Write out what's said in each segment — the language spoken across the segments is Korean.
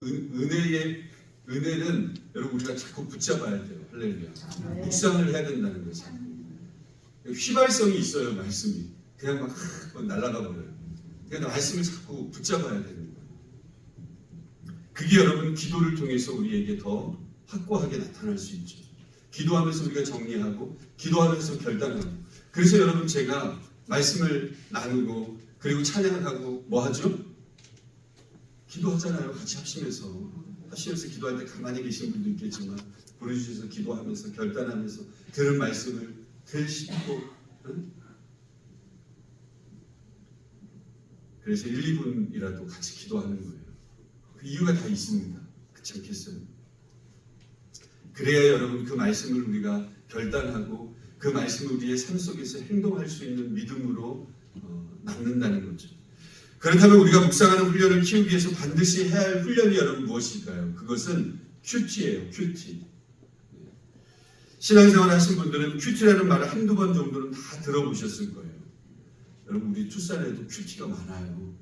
은혜는 여러분 우리가 자꾸 붙잡아야 돼요. 할렐루야. 묵상을 해야 된다는 거죠. 휘발성이 있어요. 말씀이 그냥 막 날아가 버려요. 그러니까 말씀을 자꾸 붙잡아야 되는 거예요. 그게 여러분 기도를 통해서 우리에게 더 확고하게 나타날 수 있죠. 기도하면서 우리가 정리하고 기도하면서 결단하고. 그래서 여러분 제가 말씀을 나누고 그리고 찬양하고 뭐 하죠? 기도하잖아요. 같이 합심해서 기도할 때 가만히 계신 분도 있겠지만 부르주셔서 기도하면서 결단하면서 들은 말씀을 들으시고 그래서 1, 2분이라도 같이 기도하는 거예요. 그 이유가 다 있습니다. 그렇지 않겠어요? 그래야 여러분 그 말씀을 우리가 결단하고 그 말씀을 우리의 삶 속에서 행동할 수 있는 믿음으로 남는다는 거죠. 그렇다면 우리가 묵상하는 훈련을 키우기 위해서 반드시 해야 할 훈련이 여러분 무엇일까요? 그것은 큐티예요. 큐티. 신앙생활 하신 분들은 큐티라는 말을 한두 번 정도는 다 들어보셨을 거예요. 여러분 우리 투싼에도 큐티가 많아요.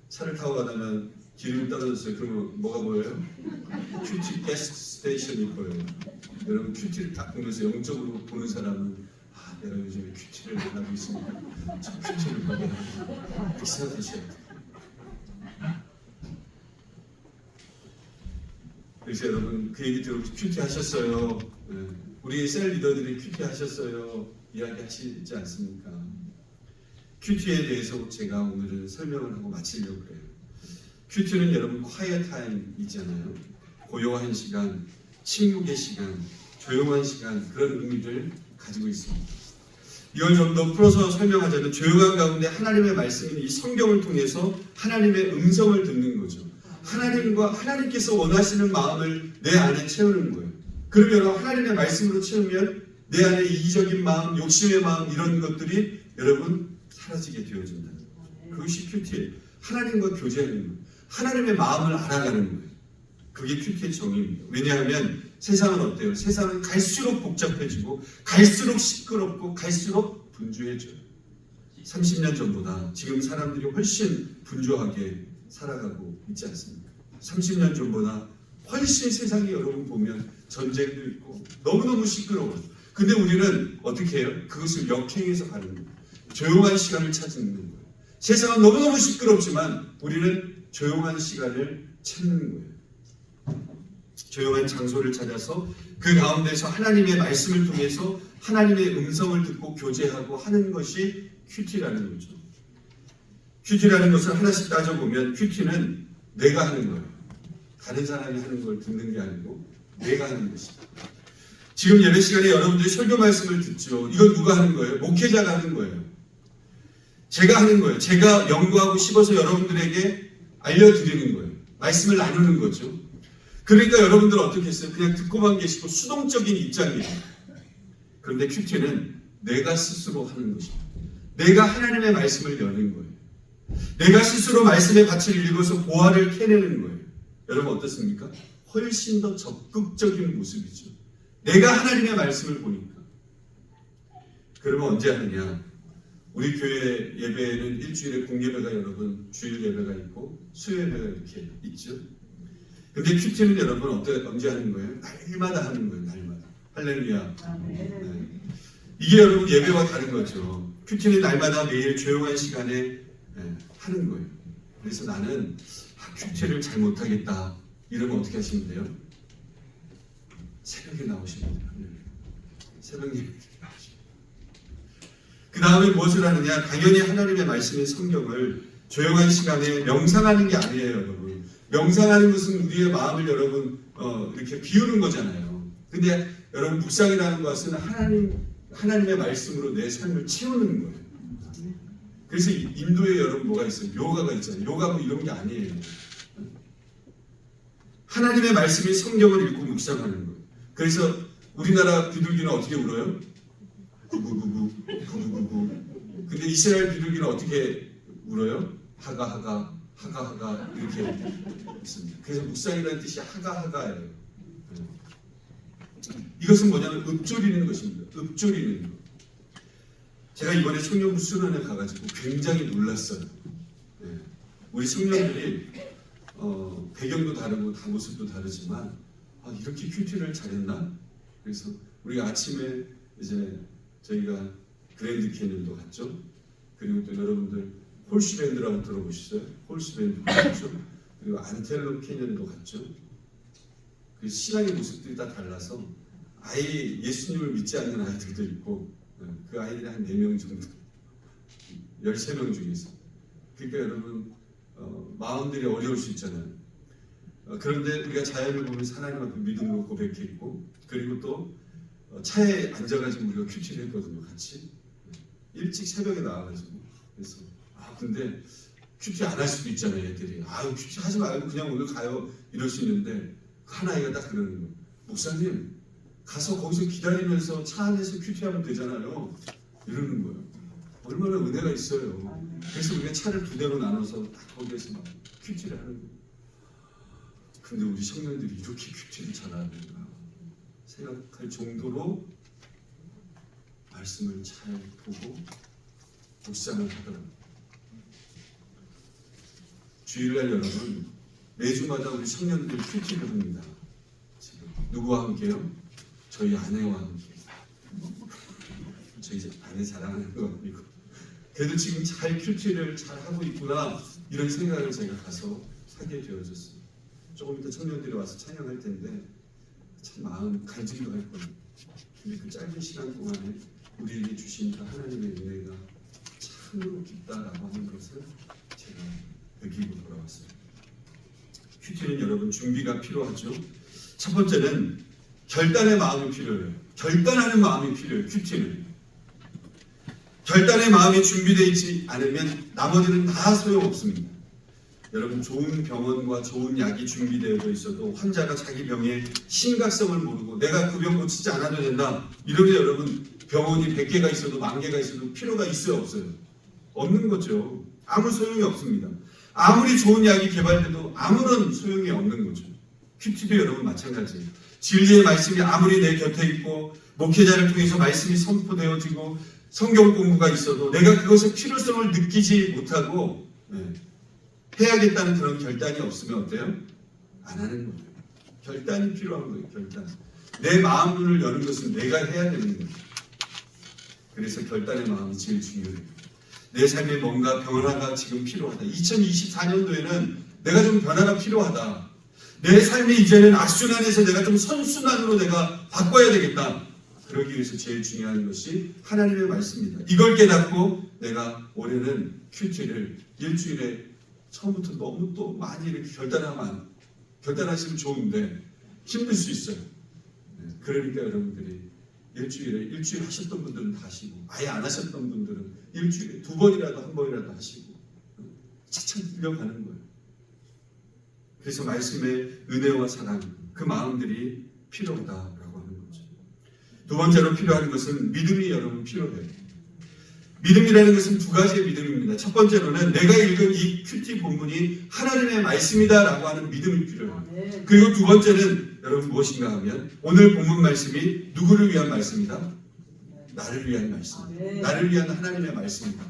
차를 타고 가다가 기름이 떨어졌어요. 그러면 뭐가 보여요? 큐티 가스 스테이션이 보여요. 여러분 큐티를 딱 보면서 영적으로 보는 사람은 내가 요즘에 큐티를 만나고 있으니까 저 큐티를 보게 하고 그렇게 생각하셔야 돼요. 그래서 여러분 그 얘기 들으면 큐티 하셨어요. 우리 셀 리더들이 큐티 하셨어요. 이야기하시지 않습니까? 큐티에 대해서 제가 오늘은 설명을 하고 마치려고 그래요. 큐티는 여러분 quiet time이잖아요. 고요한 시간, 침묵의 시간, 조용한 시간 그런 의미를 가지고 있습니다. 이걸 좀 더 풀어서 설명하자면 조용한 가운데 하나님의 말씀인 이 성경을 통해서 하나님의 음성을 듣는 거죠. 하나님께서 원하시는 마음을 내 안에 채우는 거예요. 그러면 여러분 하나님의 말씀으로 채우면 내 안에 이기적인 마음, 욕심의 마음 이런 것들이 여러분 사라지게 되어진다. 그것이 큐티예요. 하나님과 교제하는 거예요. 하나님의 마음을 알아가는 거예요. 그게 큐티의 정의입니다. 왜냐하면 세상은 어때요? 세상은 갈수록 복잡해지고 갈수록 시끄럽고 갈수록 분주해져요. 30년 전보다 지금 사람들이 훨씬 분주하게 살아가고 있지 않습니까? 30년 전보다 훨씬 세상이 여러분 보면 전쟁도 있고 너무너무 시끄러워요. 근데 우리는 어떻게 해요? 그것을 역행해서 가는 거예요. 조용한 시간을 찾는 거예요. 세상은 너무너무 시끄럽지만 우리는 조용한 시간을 찾는 거예요. 조용한 장소를 찾아서 그 가운데서 하나님의 말씀을 통해서 하나님의 음성을 듣고 교제하고 하는 것이 큐티라는 거죠. 큐티라는 것을 하나씩 따져보면 큐티는 내가 하는 거예요. 다른 사람이 하는 걸 듣는 게 아니고 내가 하는 것이다. 지금 예배 시간에 여러분들이 설교 말씀을 듣죠. 이건 누가 하는 거예요? 목회자가 하는 거예요. 제가 하는 거예요. 제가 연구하고 씹어서 여러분들에게 알려드리는 거예요. 말씀을 나누는 거죠. 그러니까 여러분들 어떻게 했어요? 그냥 듣고만 계시고 수동적인 입장이에요. 그런데 큐티는 내가 스스로 하는 것입니다. 내가 하나님의 말씀을 여는 거예요. 내가 스스로 말씀의 가치를 읽어서 보화를 캐내는 거예요. 여러분 어떻습니까? 훨씬 더 적극적인 모습이죠. 내가 하나님의 말씀을 보니까. 그러면 언제 하느냐? 우리 교회 예배에는 일주일에 공예배가 여러분 주일 예배가 있고 수요예배가 이렇게 있죠. 근데 큐티는 여러분 언제 하는 거예요? 날마다 하는 거예요. 날마다. 할렐루야. 네. 이게 여러분 예배와 다른 거죠. 큐티는 날마다 매일 조용한 시간에 하는 거예요. 그래서 나는 큐티를 잘 못하겠다. 이러면 어떻게 하시면 돼요? 새벽에 나오시면 돼요. 새벽 예배 나오시면. 그 다음에 무엇을 하느냐? 당연히 하나님의 말씀인 성경을 조용한 시간에 명상하는 게 아니에요, 여러분. 명상하는 것은 우리의 마음을 여러분 이렇게 비우는 거잖아요. 근데 여러분 묵상이라는 것은 하나님의 말씀으로 내 삶을 채우는 거예요. 그래서 인도에 여러분 뭐가 있어요? 요가가 있잖아요. 요가 뭐 이런 게 아니에요. 하나님의 말씀인 성경을 읽고 묵상하는 거예요. 그래서 우리나라 비둘기는 어떻게 울어요? 구구구구 구구구구. 근데 이스라엘 비둘기는 어떻게 울어요? 하가하가 하가하가 이렇게 있습니다. 그래서 묵상이라는 뜻이 하가하가예요. 이것은 뭐냐면 읊조리는 것입니다. 읊조리는 것. 제가 이번에 청년부 수련회 가가지고 굉장히 놀랐어요. 우리 청년들이 배경도 다르고 다 모습도 다르지만 이렇게 큐티를 잘했나? 그래서 우리가 아침에 이제 저희가 그랜드 캐년도 갔죠. 그리고 또 여러분들 홀스밴드라고 들어보셨어요? 홀스밴드 갔죠. 그리고 안텔로 캐년도 갔죠. 그래서 신앙의 모습들이 다 달라서 아예 예수님을 믿지 않는 아이들도 있고 그 아이들이 한 4명 정도 13명 중에서 그러니까 여러분 마음들이 어려울 수 있잖아요. 그런데 우리가 자연을 보면서 하나님 앞에 믿음으로 고백했고 그리고 또 차에 앉아가지고 우리가 큐티를 했거든요. 같이 일찍 새벽에 나와가지고 그래서 근데 큐티 안 할 수도 있잖아요. 애들이 큐티 하지 말고 그냥 오늘 가요 이럴 수 있는데 한 아이가 딱 그러는 거예요. 목사님 가서 거기서 기다리면서 차 안에서 큐티하면 되잖아요. 이러는 거예요. 얼마나 은혜가 있어요. 그래서 우리가 차를 2대로 나눠서 딱 거기에서 막 큐티를 하는 거예요. 근데 우리 청년들이 이렇게 큐티를 잘하는가 생각할 정도로 말씀을 잘 보고 묵상을 하더라고요. 주일날 여러분 매주마다 우리 청년들이 큐티를 합니다. 지금 누구와 함께요? 저희 아내와 함께. 저희 아내 자랑하는 거 아니고 그래도 지금 잘 큐티를 잘 하고 있구나 이런 생각을 제가 가서 하게 되어졌어요. 조금 이따 청년들이 와서 찬양할 텐데 참 마음 간증도 할 거예요. 근데 그 짧은 시간 동안에 우리에게 주신 그 하나님의 은혜가 참으로 깊다라고 하는 것을 제가 느끼고 돌아왔어요. 큐티는 여러분 준비가 필요하죠. 첫 번째는 결단의 마음이 필요해요. 결단하는 마음이 필요해요. 큐티는 결단의 마음이 준비되어 있지 않으면 나머지는 다 소용없습니다. 여러분 좋은 병원과 좋은 약이 준비되어 있어도 환자가 자기 병의 심각성을 모르고 내가 그 병 고치지 않아도 된다 이러면 여러분 병원이 100개가 있어도 10,000개가 있어도 필요가 있어요 없어요? 없는 거죠. 아무 소용이 없습니다. 아무리 좋은 약이 개발돼도 아무런 소용이 없는 거죠. 큐티도 여러분 마찬가지예요. 진리의 말씀이 아무리 내 곁에 있고 목회자를 통해서 말씀이 선포되어지고 성경 공부가 있어도 내가 그것의 필요성을 느끼지 못하고 해야겠다는 그런 결단이 없으면 어때요? 안 하는 거예요. 결단이 필요한 거예요. 결단. 내 마음을 여는 것은 내가 해야 되는 거예요. 그래서 결단의 마음이 제일 중요해요. 내 삶에 뭔가 변화가 지금 필요하다. 2024년도에는 내가 좀 변화가 필요하다. 내 삶이 이제는 악순환에서 내가 좀 선순환으로 내가 바꿔야 되겠다. 그러기 위해서 제일 중요한 것이 하나님의 말씀입니다. 이걸 깨닫고 내가 올해는 큐티를 일주일에 처음부터 너무 또 많이 이렇게 결단하시면 좋은데 힘들 수 있어요. 그러니까 여러분들이 일주일 하셨던 분들은 다 하시고 아예 안 하셨던 분들은 일주일에 2번이라도 1번이라도 하시고 차츰 늘려가는 거예요. 그래서 말씀의 은혜와 사랑 그 마음들이 필요하다라고 하는 거죠. 두 번째로 필요한 것은 믿음이 여러분 필요해요. 믿음이라는 것은 2가지의 믿음입니다. 첫 번째로는 내가 읽은 이 큐티 본문이 하나님의 말씀이다라고 하는 믿음이 필요해요. 그리고 두 번째는 여러분 무엇인가 하면 오늘 본문 말씀이 누구를 위한 말씀이다? 나를 위한 말씀입니다. 나를 위한 하나님의 말씀이다.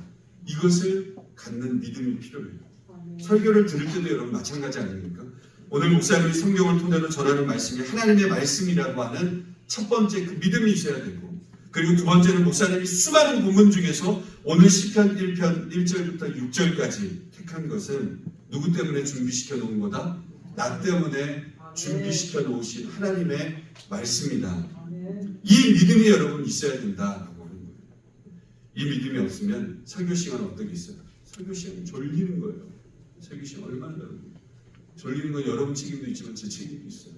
이것을 갖는 믿음이 필요해요. 설교를 들을 때도 여러분 마찬가지 아닙니까? 오늘 목사님이 성경을 토대로 전하는 말씀이 하나님의 말씀이라고 하는 첫 번째 그 믿음이 있어야 되고 그리고 두 번째는 목사님이 수많은 본문 중에서 오늘 시편 1편 1절부터 6절까지 택한 것은 누구 때문에 준비시켜 놓은 거다? 나 때문에 준비시켜 놓으신 하나님의 말씀이다. 이 믿음이 여러분 있어야 된다라고 하는 거예요. 이 믿음이 없으면 설교 시간 어떻게 있어요? 설교 시간이 졸리는 거예요. 설교 시간 얼마나 다른가요? 졸리는 건 여러분 책임도 있지만 제 책임도 있어요.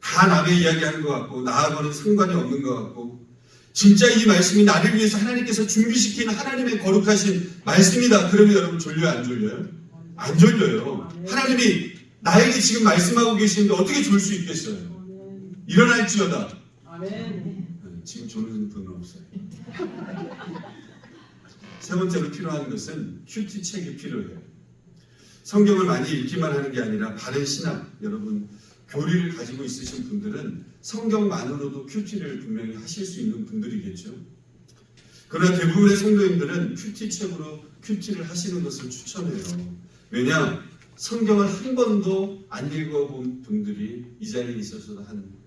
다 남의 이야기하는 것 같고 나하고는 상관이 없는 것 같고 진짜 이 말씀이 나를 위해서 하나님께서 준비시킨 하나님의 거룩하신 말씀이다. 그러면 여러분 졸려요? 안 졸려요? 안 졸려요. 하나님이 나에게 지금 말씀하고 계시는데 어떻게 졸 수 있겠어요? 일어날지어다. 지금 졸는 분은 없어요. 세 번째로 필요한 것은 큐티 책이 필요해요. 성경을 많이 읽기만 하는 게 아니라 바른 신학, 여러분 교리를 가지고 있으신 분들은 성경만으로도 큐티를 분명히 하실 수 있는 분들이겠죠. 그러나 대부분의 성도님들은 큐티 책으로 큐티를 하시는 것을 추천해요. 왜냐? 성경을 한 번도 안 읽어본 분들이 이 자리에 있어서도 한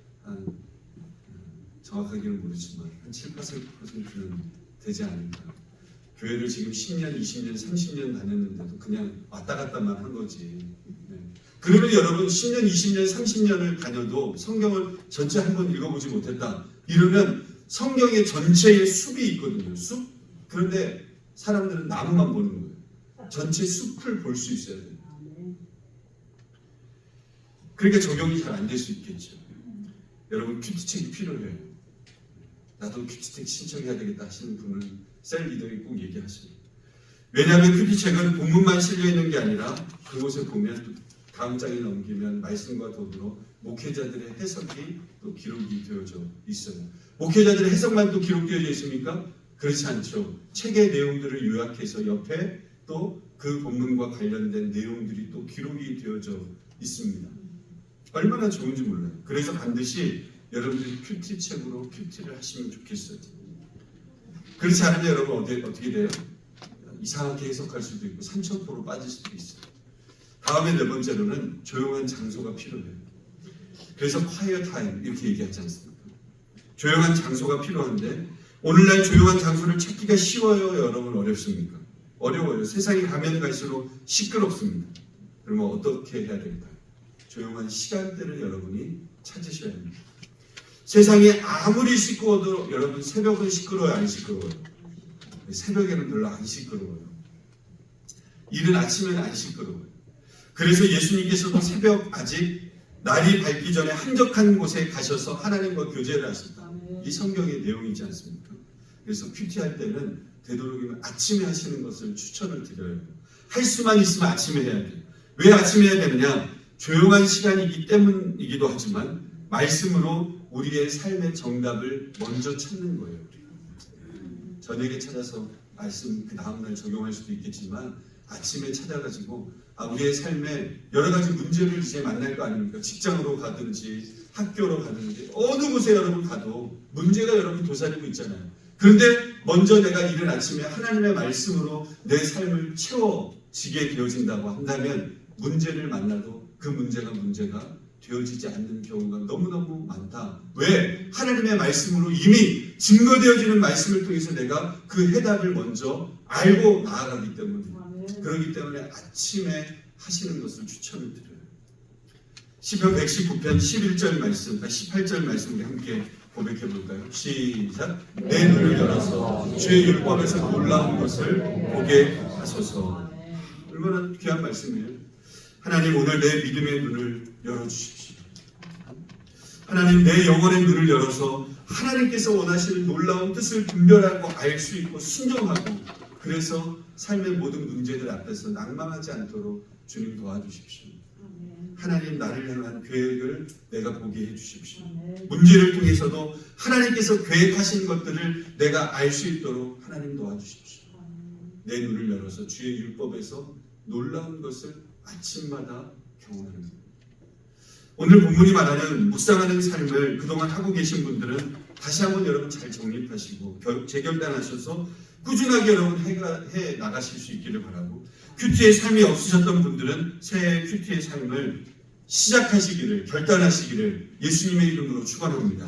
정확하게는 모르지만 한 7, 8%는 되지 않을까. 교회를 지금 10년, 20년, 30년 다녔는데도 그냥 왔다 갔다만 한 거지. 네. 그러면 여러분 10년, 20년, 30년을 다녀도 성경을 전체 한 번 읽어보지 못했다. 이러면 성경의 전체에 숲이 있거든요. 숲. 그런데 사람들은 나무만 보는 거예요. 전체 숲을 볼 수 있어야 돼요. 그러니까 적용이 잘 안 될 수 있겠죠. 여러분 큐티책이 필요해요. 나도 큐티책 신청해야 되겠다 하시는 분은 셀 리더에 꼭 얘기하세요. 왜냐하면 큐티책은 본문만 실려있는 게 아니라 그곳에 보면 다음 장에 넘기면 말씀과 더불어 목회자들의 해석이 또 기록이 되어져 있어요. 목회자들의 해석만 또 기록되어져 있습니까? 그렇지 않죠. 책의 내용들을 요약해서 옆에 또 그 본문과 관련된 내용들이 또 기록이 되어져 있습니다. 얼마나 좋은지 몰라요. 그래서 반드시 여러분들이 큐티책으로 큐티를 하시면 좋겠어요. 그렇지 않으면 여러분 어떻게 돼요? 이상하게 해석할 수도 있고 산천포로 빠질 수도 있어요. 다음에 네 번째로는 조용한 장소가 필요해요. 그래서 quiet time 이렇게 얘기하지 않습니까? 조용한 장소가 필요한데 오늘날 조용한 장소를 찾기가 쉬워요? 여러분 어렵습니까? 어려워요. 세상이 가면 갈수록 시끄럽습니다. 그러면 어떻게 해야 될까요? 조용한 시간대를 여러분이 찾으셔야 합니다. 세상이 아무리 시끄러워도 여러분 새벽은 시끄러워요? 안 시끄러워요? 새벽에는 별로 안 시끄러워요. 이른 아침에는 안 시끄러워요. 그래서 예수님께서도 새벽 아직 날이 밝기 전에 한적한 곳에 가셔서 하나님과 교제를 하신다. 이 성경의 내용이지 않습니까? 그래서 큐티할 때는 되도록이면 아침에 하시는 것을 추천을 드려요. 할 수만 있으면 아침에 해야 돼요. 왜 아침에 해야 되느냐? 조용한 시간이기 때문이기도 하지만 말씀으로 우리의 삶의 정답을 먼저 찾는 거예요. 저녁에 찾아서 말씀 그 다음날 적용할 수도 있겠지만 아침에 찾아가지고 우리의 삶에 여러 가지 문제를 이제 만날 거 아닙니까? 직장으로 가든지 학교로 가든지 어느 곳에 여러분 가도 문제가 여러분 도사리고 있잖아요. 그런데 먼저 내가 이른 아침에 하나님의 말씀으로 내 삶을 채워지게 되어진다고 한다면 문제를 만나도 그 문제가 되어지지 않는 경우가 너무너무 많다. 왜? 하나님의 말씀으로 이미 증거되어지는 말씀을 통해서 내가 그 해답을 먼저 알고 나아가기 때문에 그렇기 때문에 아침에 하시는 것을 추천을 드려요. 시편 119편 11절 말씀, 18절 말씀 우리 함께 고백해 볼까요? 시작. 내 눈을 열어서 주의 율법에서 놀라운 것을 보게 하소서. 얼마나 귀한 말씀이에요. 하나님 오늘 내 믿음의 눈을 열어주십시오. 하나님 내 영혼의 눈을 열어서 하나님께서 원하시는 놀라운 뜻을 분별하고 알 수 있고 순종하고 그래서 삶의 모든 문제들 앞에서 낭망하지 않도록 주님 도와주십시오. 하나님 나를 향한 계획을 내가 보게 해주십시오. 문제를 통해서도 하나님께서 계획하신 것들을 내가 알 수 있도록 하나님 도와주십시오. 내 눈을 열어서 주의 율법에서 놀라운 것을 아침마다 경험하는 것. 오늘 본문이 말하는 묵상하는 삶을 그동안 하고 계신 분들은 다시 한번 여러분 잘 정립하시고 재결단하셔서 꾸준하게 여러분 해 나가실 수 있기를 바라고 큐티의 삶이 없으셨던 분들은 새해 큐티의 삶을 시작하시기를 결단하시기를 예수님의 이름으로 축원합니다.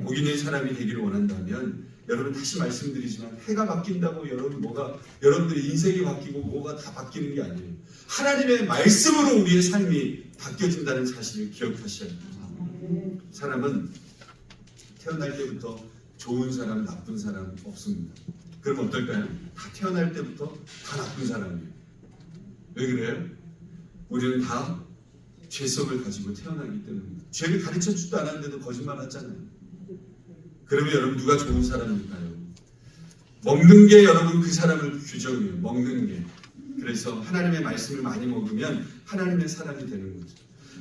복 있는 사람이 되기를 원한다면 여러분 다시 말씀드리지만 해가 바뀐다고 여러분들의 인생이 바뀌고 뭐가 다 바뀌는 게 아니에요. 하나님의 말씀으로 우리의 삶이 바뀌어진다는 사실을 기억하셔야 합니다. 사람은 태어날 때부터 좋은 사람, 나쁜 사람 없습니다. 그럼 어떨까요? 다 태어날 때부터 다 나쁜 사람이에요. 왜 그래요? 우리는 다 죄성을 가지고 태어나기 때문입니다. 죄를 가르쳐주지도 않았는데도 거짓말 하잖아요. 그러면 여러분 누가 좋은 사람일까요? 먹는 게 여러분 그 사람을 규정해요. 먹는 게. 그래서 하나님의 말씀을 많이 먹으면 하나님의 사람이 되는 거죠.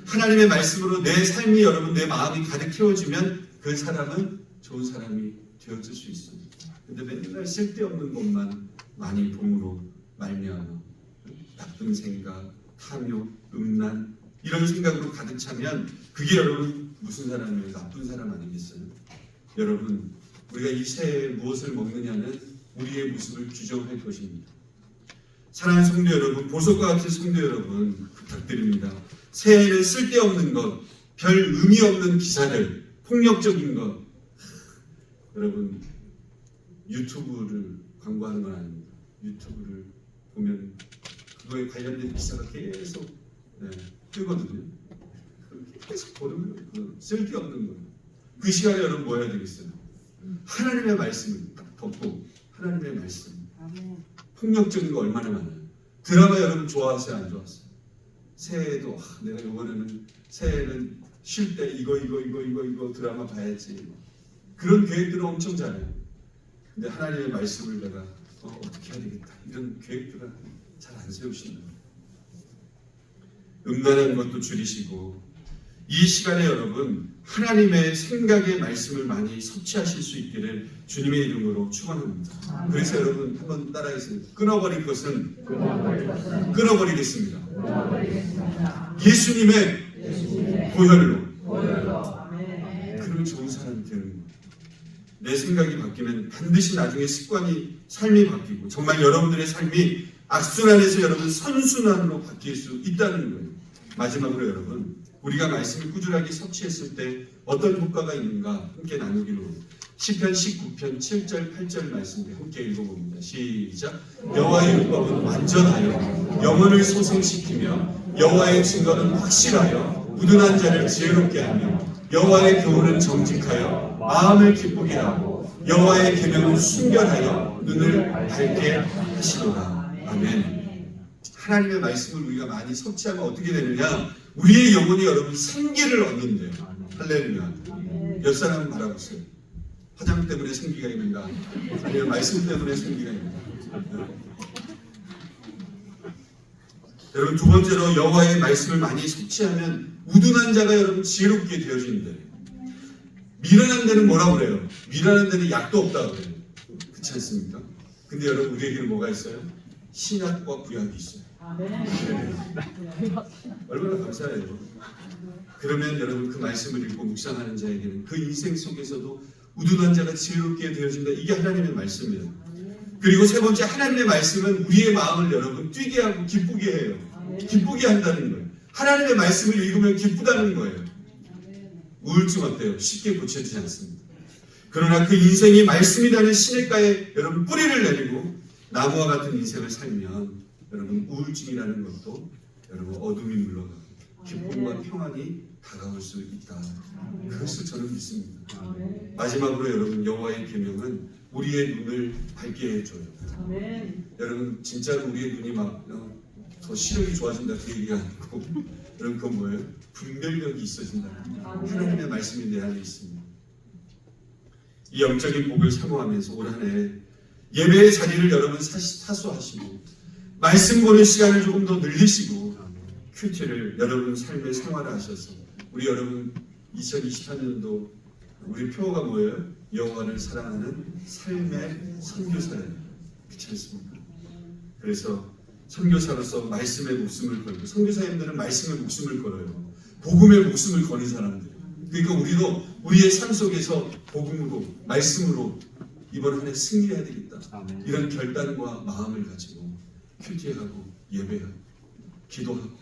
하나님의 말씀으로 내 삶이 여러분 내 마음이 가득 채워지면 그 사람은 좋은 사람이 되어질 수 있습니다. 근데 맨날 쓸데없는 것만 많이 봄으로 말미암아 나쁜 생각, 탐욕, 음란 이런 생각으로 가득 차면 그게 여러분 무슨 사람이에요? 나쁜 사람 아니겠어요? 여러분 우리가 이 새해에 무엇을 먹느냐는 우리의 모습을 규정할 것입니다. 사랑하는 성도 여러분, 보석과 같은 성도 여러분, 부탁드립니다. 새해에는 쓸데없는 것, 별 의미 없는 기사들, 폭력적인 것, 여러분 유튜브를 광고하는 건 아닙니다. 유튜브를 보면 그거에 관련된 기사가 계속 뜨거든요. 계속 보는 거예요. 쓸데없는 거예요. 그 시간에 여러분 뭐 해야 되겠어요? 하나님의 말씀을 딱 덮고 하나님의 말씀. 폭력적인 거 얼마나 많아요. 드라마 여러분 좋아하세요? 안 좋아하세요? 새해에도 내가 이번에는 새해에는 쉴 때 이거 드라마 봐야지. 그런 계획들은 엄청 잘해요. 근데 하나님의 말씀을 내가 어떻게 해야 되겠다. 이런 계획들은 잘 안 세우신다. 음란한 것도 줄이시고 이 시간에 여러분 하나님의 생각의 말씀을 많이 섭취하실 수 있기를 주님의 이름으로 축원합니다. 그래서 여러분 한번 따라해주세요. 끊어버릴 것은 끊어버리겠습니다. 예수님의 보혈로. 그러면 좋은 사람이 되는 거예요. 내 생각이 바뀌면 반드시 나중에 습관이 삶이 바뀌고 정말 여러분들의 삶이 악순환에서 여러분 선순환으로 바뀔 수 있다는 거예요. 마지막으로 여러분 우리가 말씀을 꾸준하게 섭취했을 때 어떤 효과가 있는가 함께 나누기로 시편 19편 7절 8절 말씀을 함께 읽어봅니다. 시작. 여호와의 율법은 완전하여 영혼을 소생시키며 여호와의 증거는 확실하여 무둔한 자를 지혜롭게 하며 여호와의 교훈은 정직하여 마음을 기쁘게 하고 여호와의 계명은 순결하여 눈을 밝게 하시도다. 아멘. 하나님의 말씀을 우리가 많이 섭취하면 어떻게 되느냐? 우리의 영혼이 여러분 생기를 얻는데요. 할렐루야. 옆 사람을 바라보세요. 화장 때문에 생기가 있는가? 아니면 말씀 때문에 생기가 있는가? 여러분 두 번째로 여호와의 말씀을 많이 섭취하면 우둔한 자가 여러분 지혜롭게 되어진대요. 미련한 데는 뭐라 그래요? 미련한 데는 약도 없다 그래요. 그렇지 않습니까? 근데 여러분 우리에게는 뭐가 있어요? 신약과 구약이 있어요. 얼마나 감사해요. 그러면 여러분 그 말씀을 읽고 묵상하는 자에게는 그 인생 속에서도 우둔한 자가 지혜롭게 되어진다. 이게 하나님의 말씀이에요. 그리고 세 번째 하나님의 말씀은 우리의 마음을 여러분 뛰게 하고 기쁘게 해요. 기쁘게 한다는 거예요. 하나님의 말씀을 읽으면 기쁘다는 거예요. 우울증 어때요? 쉽게 고쳐지지 않습니다. 그러나 그 인생이 말씀이라는 시냇가에 여러분 뿌리를 내리고 나무와 같은 인생을 살면 여러분 우울증이라는 것도 여러분 어둠이 물러가고 기쁨과 평안이 다가올 수 있다. 그것을 저는 믿습니다. 마지막으로 여러분 여호와의 계명은 우리의 눈을 밝게 해줘요. 여러분 진짜로 우리의 눈이 막 더 시력이 좋아진다 그 얘기가 아니고 여러분 그건 뭐예요? 분별력이 있어진다. 하나님의 말씀이 내 안에 있습니다. 이 영적인 복을 사모하면서 올 한 해 예배의 자리를 여러분 사수하시고 말씀 보는 시간을 조금 더 늘리시고 큐티를 여러분 삶의 생활화하셔서 우리 여러분 2024년도 우리 표어가 뭐예요? 여호와를 사랑하는 삶의 선교사예요. 그렇지 않습니까? 그래서 선교사로서 말씀에 목숨을 걸고 선교사님들은 말씀에 목숨을 걸어요. 복음에 목숨을 거는 사람들. 그러니까 우리도 우리의 삶 속에서 복음으로 말씀으로 이번 한 해 승리해야 되겠다. 아멘. 이런 결단과 마음을 가지고 큐티하고 예배하고 기도하고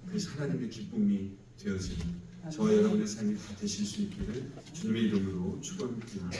그래서 하나님의 기쁨이 되어지는 저와 여러분의 삶이 다 되실 수 있기를 주님의 이름으로 축원드립니다.